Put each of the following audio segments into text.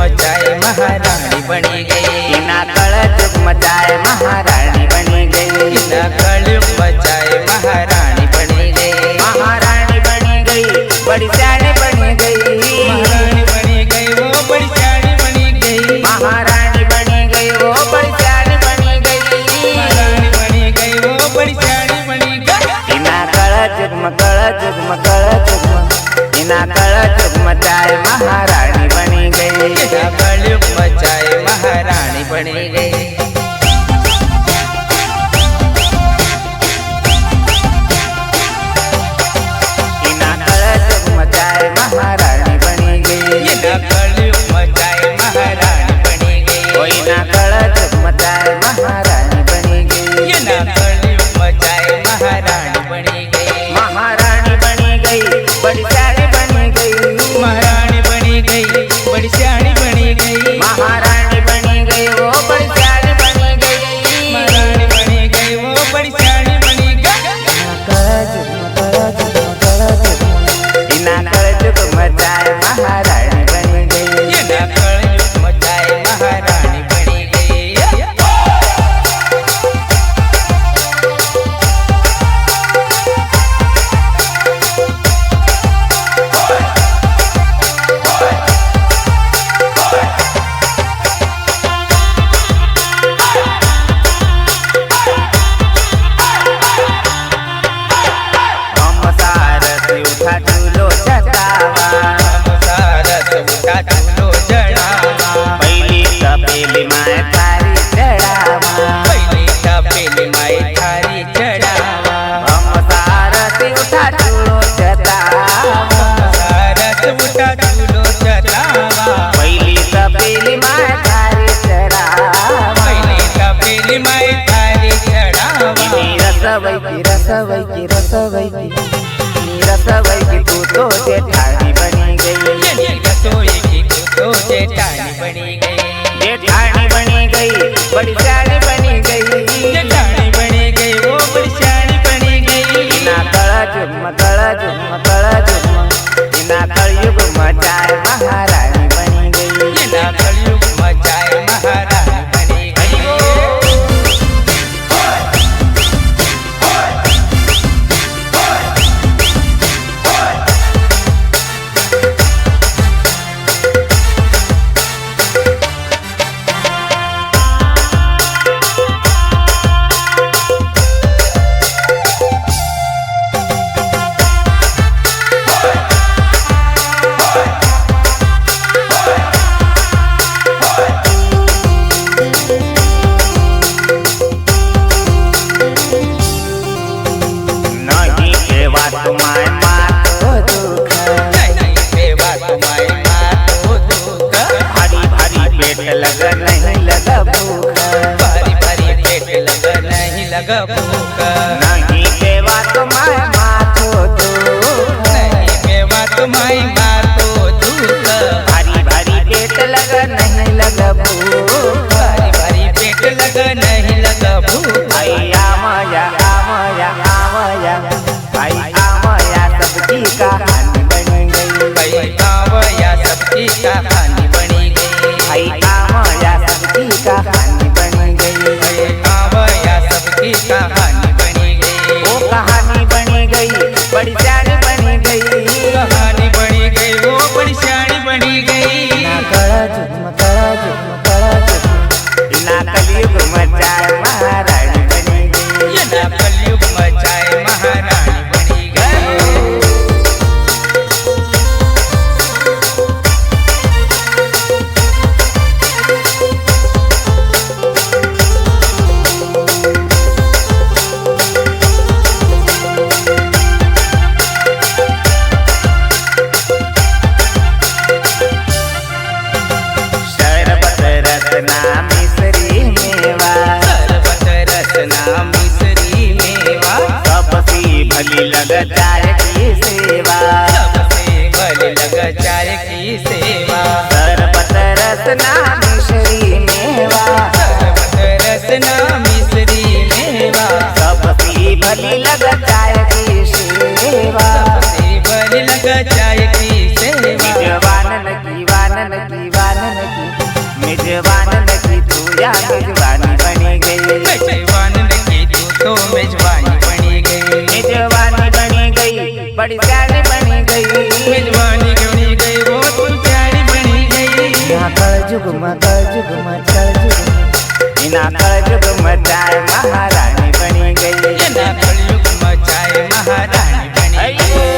मचाए महारानी बनी गई। इना कलयुग मचाए महारानी बनी गई। इना कलयुग मचाए महारानी बनी गई। महारानी बनी गई, बड़ी सियानी बनी गई। महारानी बनी गई, वो बड़ी सियानी बनी गई। महारानी बनी गई, वो बड़ी सियानी बनी गई। महारानी बनी गई, वो बड़ी सियानी बनी गई। इना कलयुग इना कलयुग मचाए महारानी बनी गई। इना कलयुग मचाए महारानी बनी गई। इना कलयुग मचाए महारानी बनी गई। इना कलयुग मचाए महारानी बनी गई। ओ इना कलयुग मचाए महारानी बनी गई। इना कलयुग मचाए महारानी बनी गई। महारानी बनी गई, बड़ी सियानी बनी गई। महारानी बनी गई, बड़ी सियानी बनी गई। महारानी बनी गई, वो बड़ी सियानी बनी गई। महारानी बनी गई, वो बड़ी सियानी बनी गई। इना कलयुग मचाए महारानी बनी गई। इना कलयुग मचाए महारानी बनी गई। हम सारस उठा चूलो चटावा। सारस उठा चूलो चढ़ावा। पहली तपेली माए थारी चढ़ावा। पहली तपेली माई थारी चढ़ावा। हम सारस उठा चूलो चटावा। सारस उठा चूलो चढ़ावा। पहली तपेली माए थारी चढ़ावा। पहली तपेली माई थारी चढ़ावा। रसवई की तू तो जेठानी बनी गई। ये रसोई की तो जेठानी बनी गई। जेठानी बनी गई, बड़ी सियानी बनी गई। जेठानी बनी गई, वो बड़ी सियानी बनी गई। इना कलयुग इना कलयुग मचाए महारानी बनी गई। इना कलयुग मचाए महारानी बनी गई। नहीं सेवा तुम्हारे मातो दुख। नहीं सेवा तुम्हारी मातो दुख। भारी भारी पेट लग नहीं लगा भूख। भारी भारी पेट लगा नहीं लगा भूख। नहीं सेवा तुम्हारे मातो दुख। नहीं सेवा तुम्हारी मातो दुख। भारी भारी पेट लग नहीं लगा भूख। भारी भारी पेट लगा नहीं लगा भूख। आई आमया सबकी कहानी बनी गई। भाई कावया सबकी कहानी बनी गई। आई आमया सबकी कहानी बनी गई। भाई कावया सबकी कहानी बनी गई। वो कहानी बनी गई, बड़ी सियानी बनी गई। कहानी बनी गई, वो बड़ी सियानी बनी गई। इना कलयुग मचाए महारानी बनी गई। इना कलयुग मचाए महारानी बनी गई। शरबत रसना मिश्री मेवा। शरबत रसना मिश्री मेवा। सबसी भली लग जाए की सेवा। सबसे भली लग जाए की सेवा। शरबत रसना मिश्री मेवा। शरबत रसना मिश्री मेवा। सबसी भली लग जाए की सेवा। सबसे भली लग जाए की सेवा। वानन की मेजबान लगी तू या मेजबानी बनी गई। मेजबान लगी तू तो मेजबानी बनी गई। मेजबानी बनी गई बड़ी प्यारी बनी गई। मेजबानी बनी गई वो तू प्यारी बनी गई। ना कर जुगमा ना कर जुगमा चाय महारानी बनी गई। ना कलयुग मचाए महारानी बनी गई।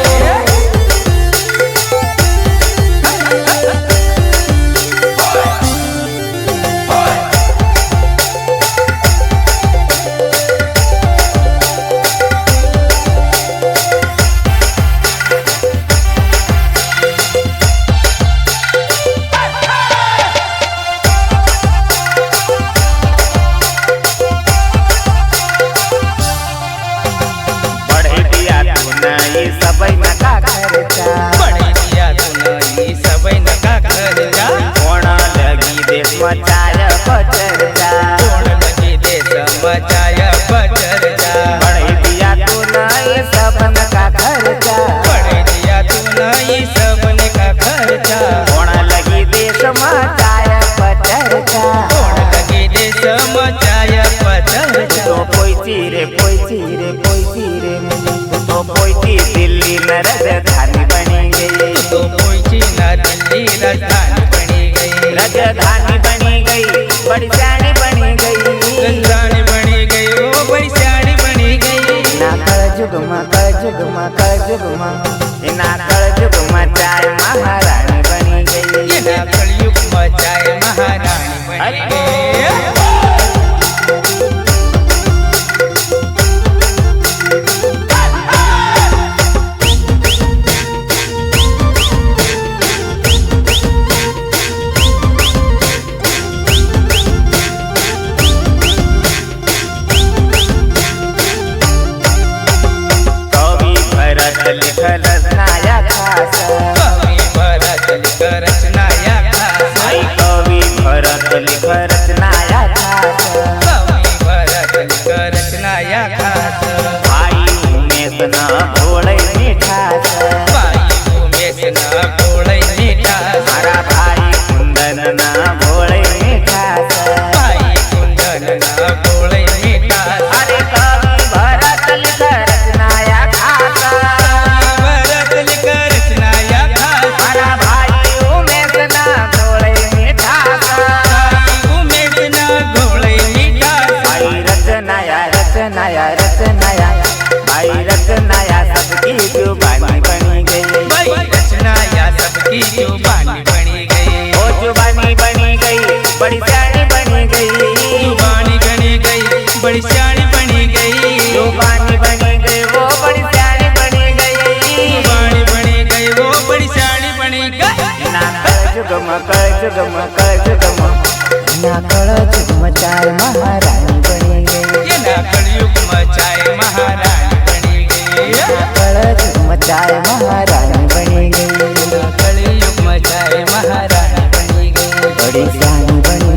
सबई नका खर्चा बड़े दिया तुनई सबई नका खर्चा। कोण लगी देश मचाय पचरचा। कोण लगी देश मचाय पचरचा। बड़े दिया तुनई सब नका खर्चा। बड़े दिया तुनई सब नका खर्चा। कोण लगी देश मचाय पचरचा। कोण लगी देश मचाय पचरचा। तो पोईची रे तो पोईची दिल्ली में राजधानी बनी गई। तो पोईची ना दिल्ली राजधानी बनी गई। राजधानी बनी गई बड़ी सियानी बनी गई। राजधानी बनी गई वो बड़ी सियानी बनी गई। ना कर जुगमा ना कर जुगमा चाय महारानी बनी गई। ये ना कलयुग मचाए महारानी बनी गई। लिखल रचनाया खास। कवि भरत लिख रचनाया खास। कवि भरत लिख रचनाया खास। कवि भरत लिख रचनाया खास। भाई उमेश न भोले मिठास। भाई उमेश न भोले मिठास। हमारा भाई कुंदन न भोले मिठास। भाई कुंदन न भोले मिठास। अरे कवि भरत लिख रचनाया खास। भरत लिख रचनाया खास। हमारा भाई उमेश न भोले मिठास। भाई उमेश न भोले मिठास। भाई रचनाया भाई रचनाया सबकी जुबानी बनी गई। भाई रचनाया सबकी जुबानी बनी गई। ओ जुबानी बनी गई बड़ी सियानी बनी गई। जुबानी बनी गई बड़ी सियानी बनी गई। जुबानी बनी गई वो बड़ी सियानी बनी गई। जुबानी बनी गई वो बड़ी सियानी बनी गई। ना कर जुगमा ना कर जुगमा चाय महारानी बनी गई। ये ना कलयुग मचाए महारानी बनी गई। ना कर जुगमा चाय महारानी बनी गई। कलयुग मचाए महारानी बनी गई। बड़ी सियानी बनी